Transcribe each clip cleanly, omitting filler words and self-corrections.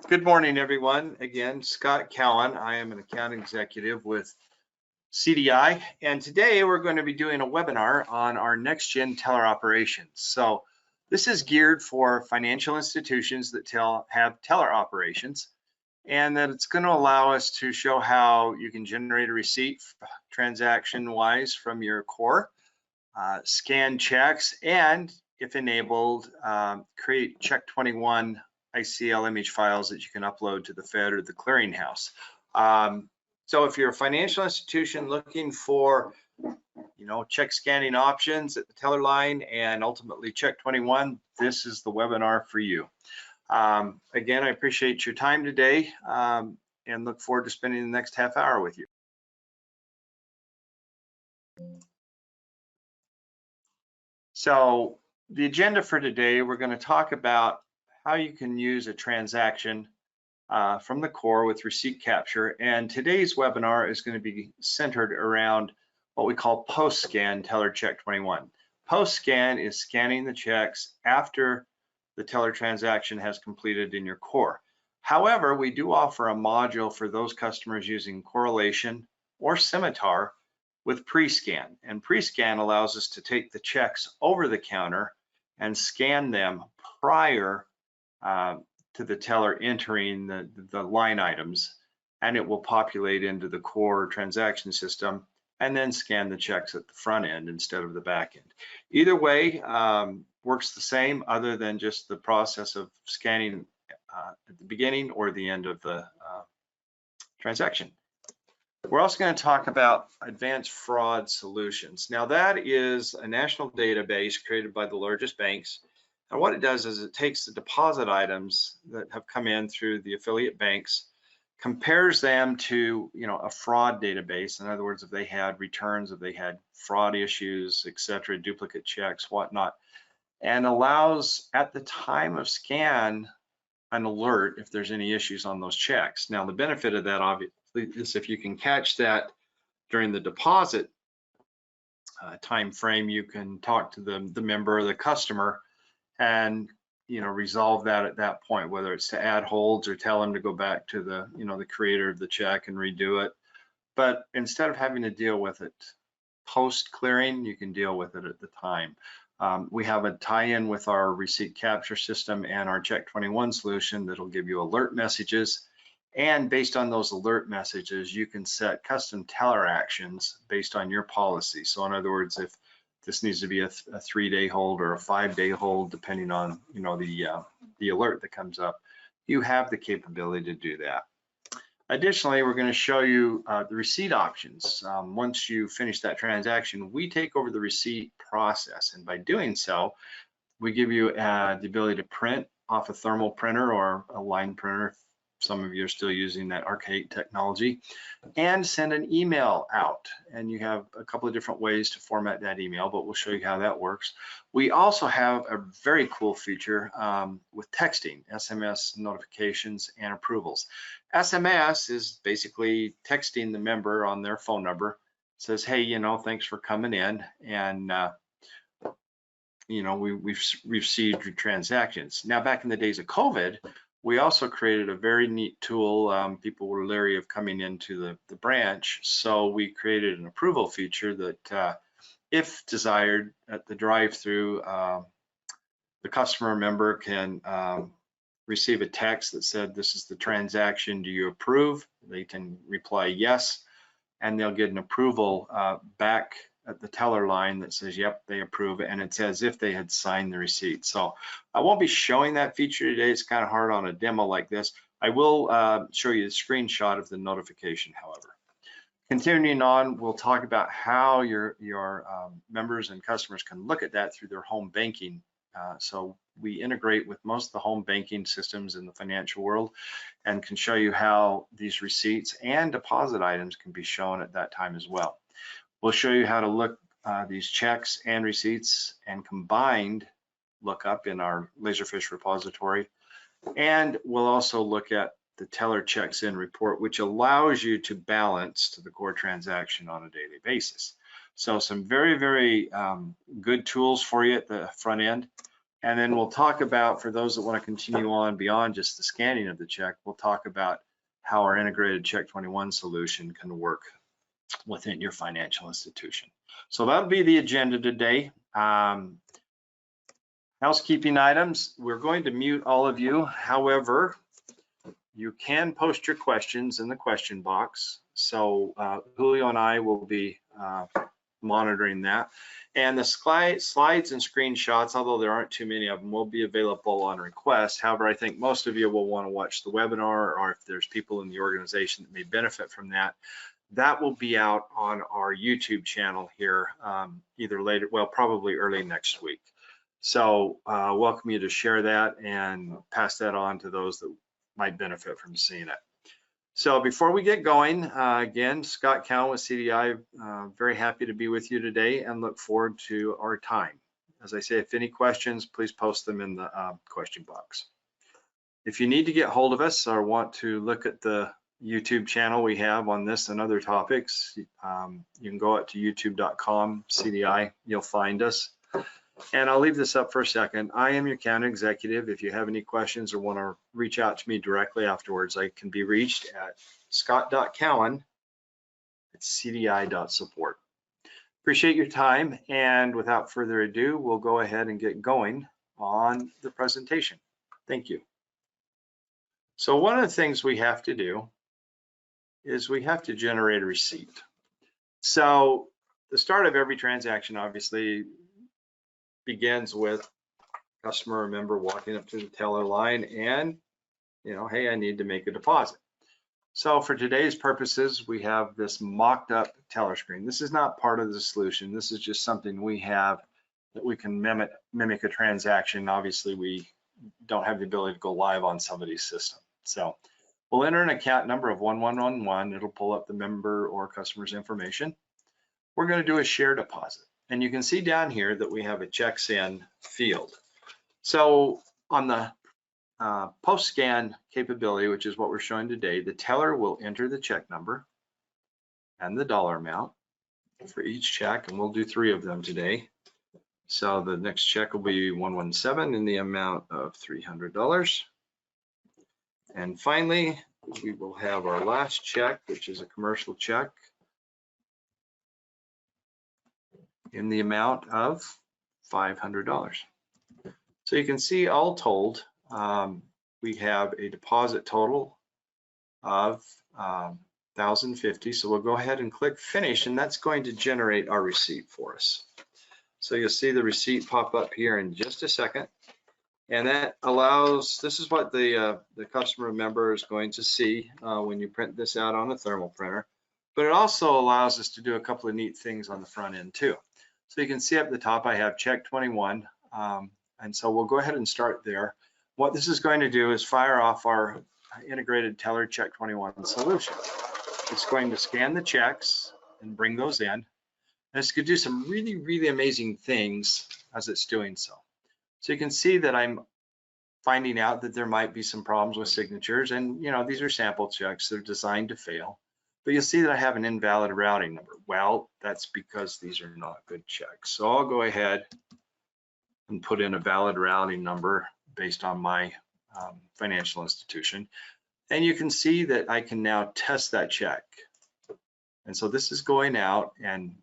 Good morning, everyone. Again, Scott Cowan. I am an account executive with CDI, and today we're going to be doing a webinar on our next-gen teller operations. So this is geared for financial institutions that have teller operations, and that it's going to allow us to show how you can generate a receipt transaction-wise from your core, scan checks, and if enabled, create Check 21 ICL image files that you can upload to the Fed or the clearinghouse. So if you're a financial institution looking for, check scanning options at the teller line and ultimately Check 21, this is the webinar for you. Again, I appreciate your time today and look forward to spending the next half hour with you. So the agenda for today, we're going to talk about how you can use a transaction from the core with receipt capture. And today's webinar is going to be centered around what we call post-scan teller check 21. Post-scan is scanning the checks after the teller transaction has completed in your core. However, we do offer a module for those customers using correlation or Scimitar with pre-scan. And pre-scan allows us to take the checks over the counter and scan them prior to the teller entering the line items, and it will populate into the core transaction system and then scan the checks at the front end instead of the back end. Either way works the same, other than just the process of scanning at the beginning or the end of the transaction. We're also going to talk about advanced fraud solutions. Now, that is a national database created by the largest banks. And what it does is it takes the deposit items that have come in through the affiliate banks, compares them to, a fraud database. In other words, if they had returns, if they had fraud issues, etc., duplicate checks, whatnot, and allows at the time of scan an alert if there's any issues on those checks. Now, the benefit of that obviously is if you can catch that during the deposit time frame, you can talk to the member or the customer and resolve that at that point, whether it's to add holds or tell them to go back to the the creator of the check and redo it. But instead of having to deal with it post clearing, you can deal with it at the time. We have a tie-in with our receipt capture system and our Check 21 solution that'll give you alert messages, and based on those alert messages you can set custom teller actions based on your policy. So in other words, if this needs to be a 3-day hold or a 5-day hold, depending on the alert that comes up, you have the capability to do that. Additionally, we're going to show you the receipt options. Once you finish that transaction, we take over the receipt process, and by doing so, we give you the ability to print off a thermal printer or a line printer. Some of you are still using that archaic technology, and send an email out. And you have a couple of different ways to format that email, but we'll show you how that works. We also have a very cool feature with texting, SMS notifications and approvals. SMS is basically texting the member on their phone number. It says, hey, thanks for coming in, and we've received your transactions. Now, back in the days of COVID, we also created a very neat tool. People were leery of coming into the branch, so we created an approval feature that, if desired, at the drive-through, the customer member can receive a text that said, this is the transaction, do you approve? They can reply yes, and they'll get an approval back at the teller line that says, yep, they approve it, and it's as if they had signed the receipt. So I won't be showing that feature today. It's kind of hard on a demo like this. I will show you the screenshot of the notification, however. Continuing on, we'll talk about how your members and customers can look at that through their home banking. So we integrate with most of the home banking systems in the financial world, and can show you how these receipts and deposit items can be shown at that time as well. We'll show you how to look these checks and receipts and combined lookup in our Laserfiche repository. And we'll also look at the teller checks in report, which allows you to balance to the core transaction on a daily basis. So some very, very good tools for you at the front end. And then we'll talk about, for those that want to continue on beyond just the scanning of the check, we'll talk about how our integrated Check 21 solution can work within your financial institution. So that'll be the agenda today. Housekeeping items, we're going to mute all of you. However, you can post your questions in the question box. So Julio and I will be monitoring that. And the slides and screenshots, although there aren't too many of them, will be available on request. However, I think most of you will want to watch the webinar, or if there's people in the organization that may benefit from that, that will be out on our YouTube channel here either later, well, probably early next week. So welcome you to share that and pass that on to those that might benefit from seeing it. So before we get going, again, Scott Cowan with CDI, very happy to be with you today and look forward to our time. As I say, if any questions, please post them in the question box. If you need to get hold of us or want to look at the YouTube channel we have on this and other topics, you can go out to youtube.com CDI, you'll find us. And I'll leave this up for a second. I am your account executive. If you have any questions or want to reach out to me directly afterwards, I can be reached at scott.cowan@cdi.support. Appreciate your time, and without further ado, we'll go ahead and get going on the presentation. Thank you. So one of the things we have to do is we have to generate a receipt. So the start of every transaction obviously begins with customer or member walking up to the teller line and, hey, I need to make a deposit. So for today's purposes, we have this mocked up teller screen. This is not part of the solution. This is just something we have that we can mimic a transaction. Obviously, we don't have the ability to go live on somebody's system. So we'll enter an account number of 1111. It'll pull up the member or customer's information. We're going to do a share deposit. And you can see down here that we have a checks in field. So on the post scan capability, which is what we're showing today, the teller will enter the check number and the dollar amount for each check, and we'll do 3 of them today. So the next check will be 117 in the amount of $300. And finally, we will have our last check, which is a commercial check, in the amount of $500. So you can see, all told, we have a deposit total of $1,050. So we'll go ahead and click finish, and that's going to generate our receipt for us. So you'll see the receipt pop up here in just a second. And that allows, this is what the customer member is going to see when you print this out on a thermal printer. But it also allows us to do a couple of neat things on the front end too. So you can see up at the top, I have check 21. And so we'll go ahead and start there. What this is going to do is fire off our integrated teller check 21 solution. It's going to scan the checks and bring those in. And it's going to do some really, really amazing things as it's doing so. So you can see that I'm finding out that there might be some problems with signatures, and these are sample checks. They're designed to fail. But you'll see that I have an invalid routing number. Well, that's because these are not good checks. So I'll go ahead and put in a valid routing number based on my financial institution. And you can see that I can now test that check. And so this is going out and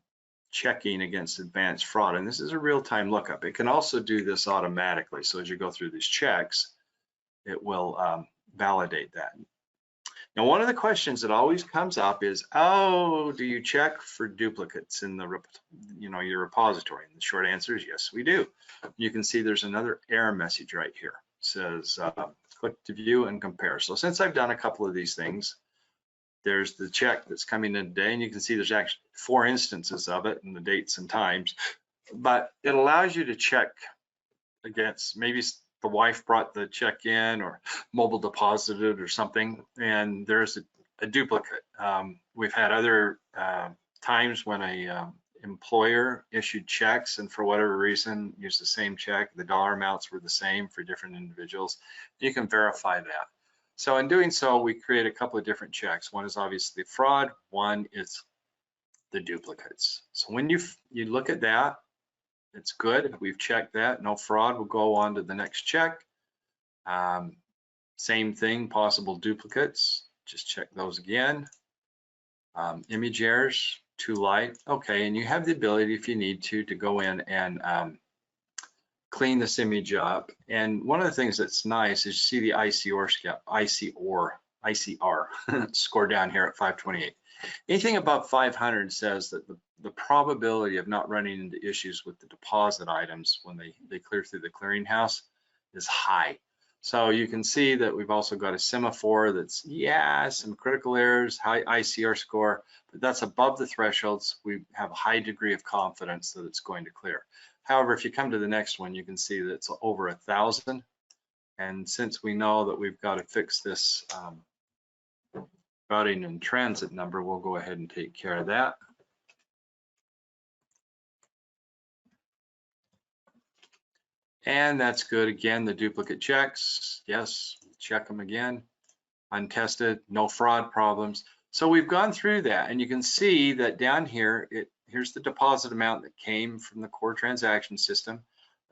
checking against advanced fraud. And this is a real-time lookup. It can also do this automatically. So as you go through these checks, it will validate that. Now, one of the questions that always comes up is, oh, do you check for duplicates in the your repository? And the short answer is yes, we do. You can see there's another error message right here. It says click to view and compare. So since I've done a couple of these things, there's the check that's coming in today, and you can see there's actually 4 instances of it and the dates and times. But it allows you to check against, maybe the wife brought the check in or mobile deposited or something, and there's a duplicate. We've had other times when a employer issued checks and for whatever reason used the same check. The dollar amounts were the same for different individuals. You can verify that. So in doing so, we create a couple of different checks. One is obviously fraud, 1 is the duplicates. So when you look at that, it's good. We've checked that. No fraud. We'll go on to the next check. Same thing, possible duplicates. Just check those again. Image errors, too light. Okay, and you have the ability, if you need to go in and clean this image up. And one of the things that's nice is you see the ICR score down here at 528. Anything above 500 says that the probability of not running into issues with the deposit items when they clear through the clearinghouse is high. So you can see that we've also got a semaphore that's, yeah, some critical errors, high ICR score, but that's above the thresholds. We have a high degree of confidence that it's going to clear. However, if you come to the next one, you can see that it's over 1,000. And since we know that we've got to fix this routing and transit number, we'll go ahead and take care of that. And that's good. Again, the duplicate checks, yes, check them again. Untested, no fraud problems. So we've gone through that, and you can see that down here, here's the deposit amount that came from the core transaction system.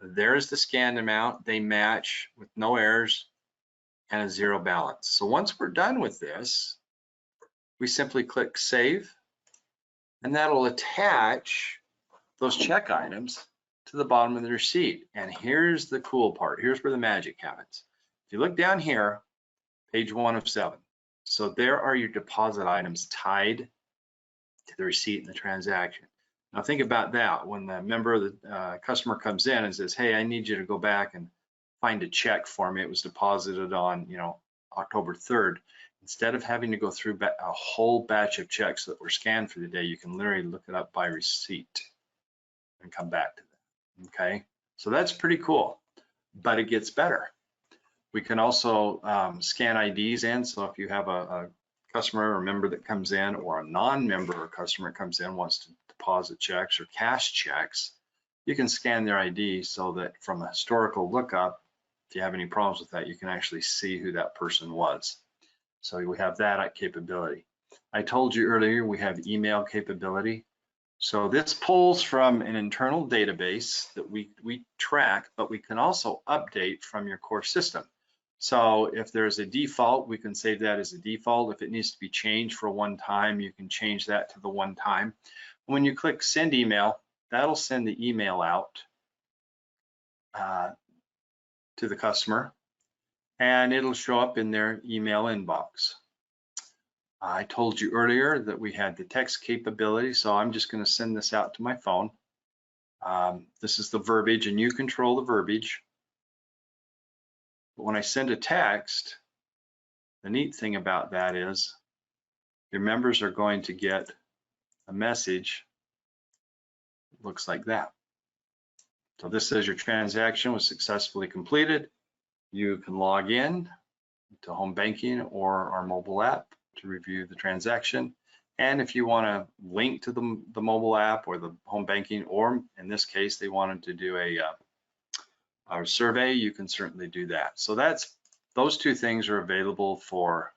There's the scanned amount. They match with no errors and a zero balance. So once we're done with this, we simply click Save, and that'll attach those check items to the bottom of the receipt. And here's the cool part. Here's where the magic happens. If you look down here, page 1 of 7. So there are your deposit items tied to the receipt and the transaction. Now think about that. When the member of the customer comes in and says, hey, I need you to go back and find a check for me. It was deposited on, October 3rd. Instead of having to go through a whole batch of checks that were scanned for the day, you can literally look it up by receipt and come back to that, okay? So that's pretty cool, but it gets better. We can also scan IDs in, so if you have a customer or member that comes in, or a non-member or customer comes in, wants to deposit checks or cash checks, you can scan their ID so that from a historical lookup, if you have any problems with that, you can actually see who that person was. So we have that capability. I told you earlier we have email capability. So this pulls from an internal database that we track, but we can also update from your core system. So if there's a default, we can save that as a default. If it needs to be changed for one time, you can change that to the one time. When you click send email, that'll send the email out to the customer, and it'll show up in their email inbox. I told you earlier that we had the text capability, so I'm just going to send this out to my phone. This is the verbiage, and you control the verbiage. But when I send a text, the neat thing about that is your members are going to get a message that looks like that. So this says your transaction was successfully completed. You can log in to home banking or our mobile app to review the transaction. And if you want to link to the mobile app or the home banking, or in this case, they wanted to do a survey, you can certainly do that. So those two things are available for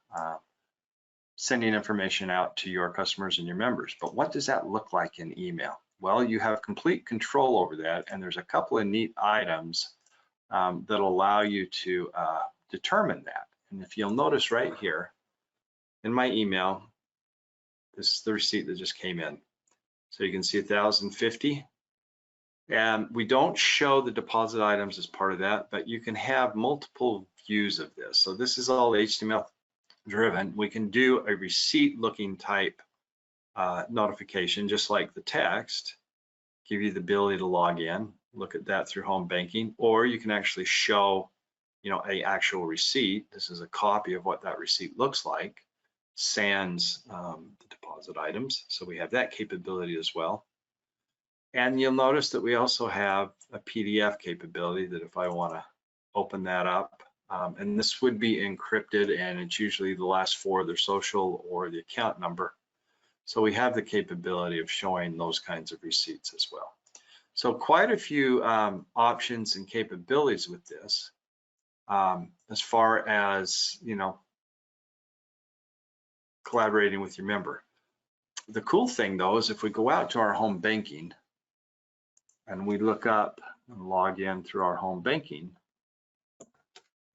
sending information out to your customers and your members. But what does that look like in email? Well, you have complete control over that, and there's a couple of neat items that'll allow you to determine that. And if you'll notice right here in my email, this is the receipt that just came in. So you can see 1,050. And we don't show the deposit items as part of that, but you can have multiple views of this. So this is all HTML driven. We can do a receipt looking type notification, just like the text, give you the ability to log in, look at that through home banking, or you can actually show, a actual receipt. This is a copy of what that receipt looks like, sans the deposit items. So we have that capability as well. And you'll notice that we also have a PDF capability that if I want to open that up, and this would be encrypted, and it's usually the last four of their social or the account number. So we have the capability of showing those kinds of receipts as well. So quite a few options and capabilities with this, as far as, collaborating with your member. The cool thing though is if we go out to our home banking, and we look up and log in through our home banking,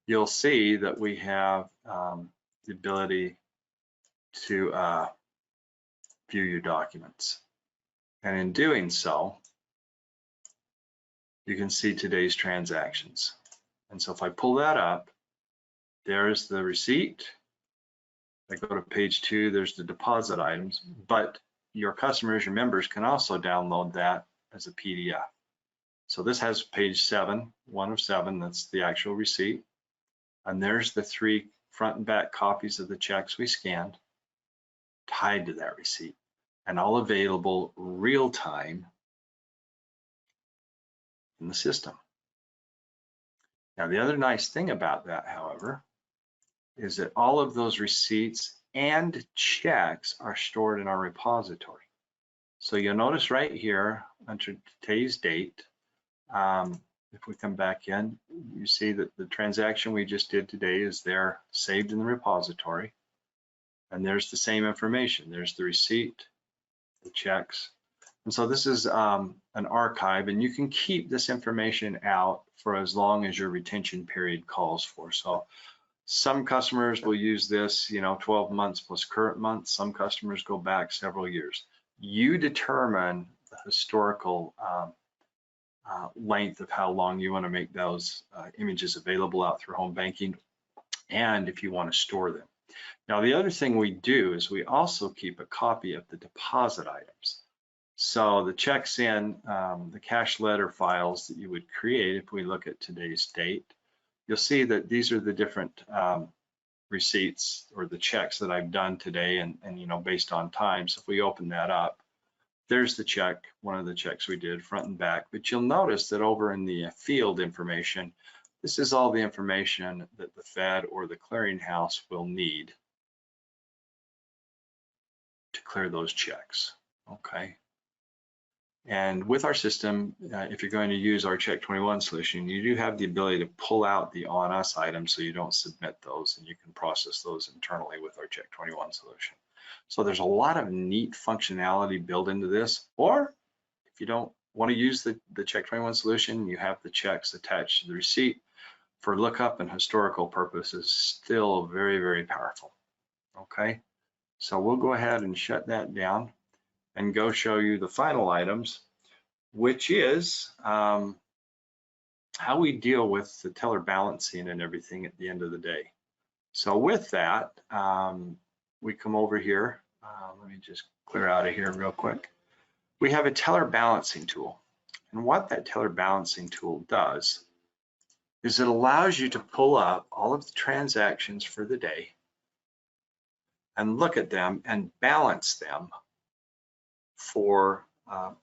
you'll see that we have the ability to view your documents. And in doing so, you can see today's transactions. And so if I pull that up, there's the receipt. I go to page 2, there's the deposit items, but your customers, your members can also download that as a PDF. So this has page 7, 1 of 7, that's the actual receipt. And there's the 3 front and back copies of the checks we scanned tied to that receipt, and all available real time in the system. Now, the other nice thing about that, however, is that all of those receipts and checks are stored in our repository. So you'll notice right here under today's date, if we come back in, you see that the transaction we just did today is there saved in the repository. And there's the same information. There's the receipt, the checks. And so this is an archive, and you can keep this information out for as long as your retention period calls for. So some customers will use this, 12 months plus current months. Some customers go back several years. You determine the historical length of how long you want to make those images available out through home banking, and if you want to store them. Now, the other thing we do is we also keep a copy of the deposit items. So the checks in, the cash letter files that you would create, if we look at today's date, you'll see that these are the different receipts or the checks that I've done today, and based on time. So if we open that up, there's the check, one of the checks we did front and back. But you'll notice that over in the field information, this is all the information that the Fed or the clearinghouse will need to clear those checks, okay? And with our system, if you're going to use our Check 21 solution, you do have the ability to pull out the on us items so you don't submit those, and you can process those internally with our Check 21 solution. So there's a lot of neat functionality built into this. Or if you don't want to use the Check 21 solution, you have the checks attached to the receipt for lookup and historical purposes. Still very, very powerful, okay? So we'll go ahead and shut that down and go show you the final items, which is how we deal with the teller balancing and everything at the end of the day. So with that, we come over here. Let me just clear out of here real quick. We have a teller balancing tool. And what that teller balancing tool does is it allows you to pull up all of the transactions for the day and look at them and balance them for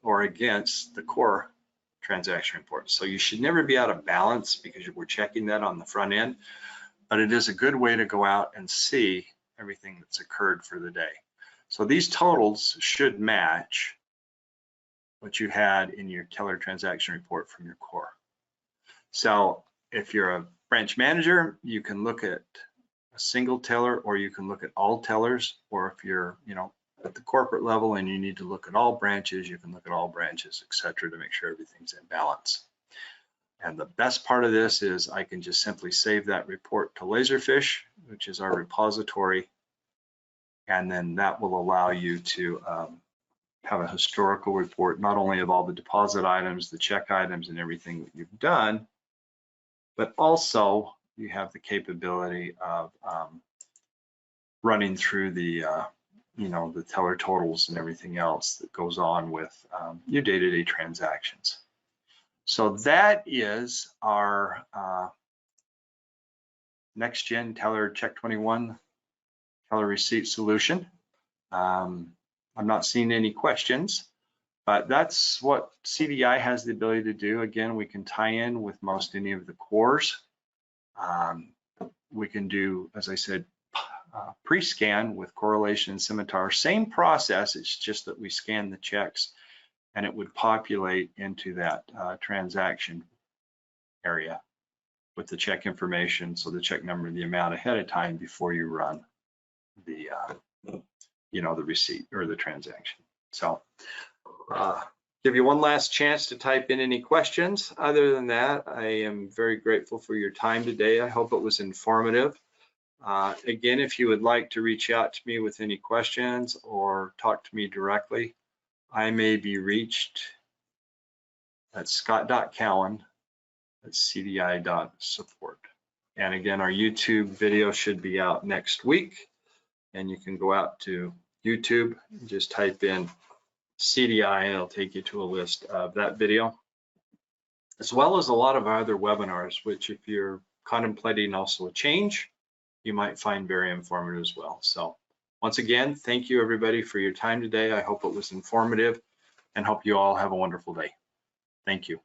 or against the core transaction report. So you should never be out of balance because we're checking that on the front end, but it is a good way to go out and see everything that's occurred for the day. So these totals should match what you had in your teller transaction report from your core. So if you're a branch manager, you can look at a single teller, or you can look at all tellers, or if you're at the corporate level and you need to look at all branches, you can look at all branches, etc., to make sure everything's in balance. And the best part of this is I can just simply save that report to Laserfiche, which is our repository, and then that will allow you to have a historical report, not only of all the deposit items, the check items, and everything that you've done, but also you have the capability of running through the the teller totals and everything else that goes on with your day-to-day transactions. So that is our next gen teller Check 21 teller receipt solution. I'm not seeing any questions, but that's what CDI has the ability to do. Again, we can tie in with most any of the cores. We can do, as I said, pre-scan with correlation and scimitar. Same process, it's just that we scan the checks and it would populate into that transaction area with the check information, so the check number and the amount ahead of time before you run the the receipt or the transaction. So Give you one last chance to type in any questions. Other than that, I am very grateful for your time today. I hope it was informative. Again, if you would like to reach out to me with any questions or talk to me directly, I may be reached at scott.cowan@cdi.support. And again, our YouTube video should be out next week. And you can go out to YouTube and just type in CDI and it'll take you to a list of that video, as well as a lot of our other webinars, which if you're contemplating also a change, you might find very informative as well. So once again, thank you everybody for your time today. I hope it was informative and hope you all have a wonderful day. Thank you.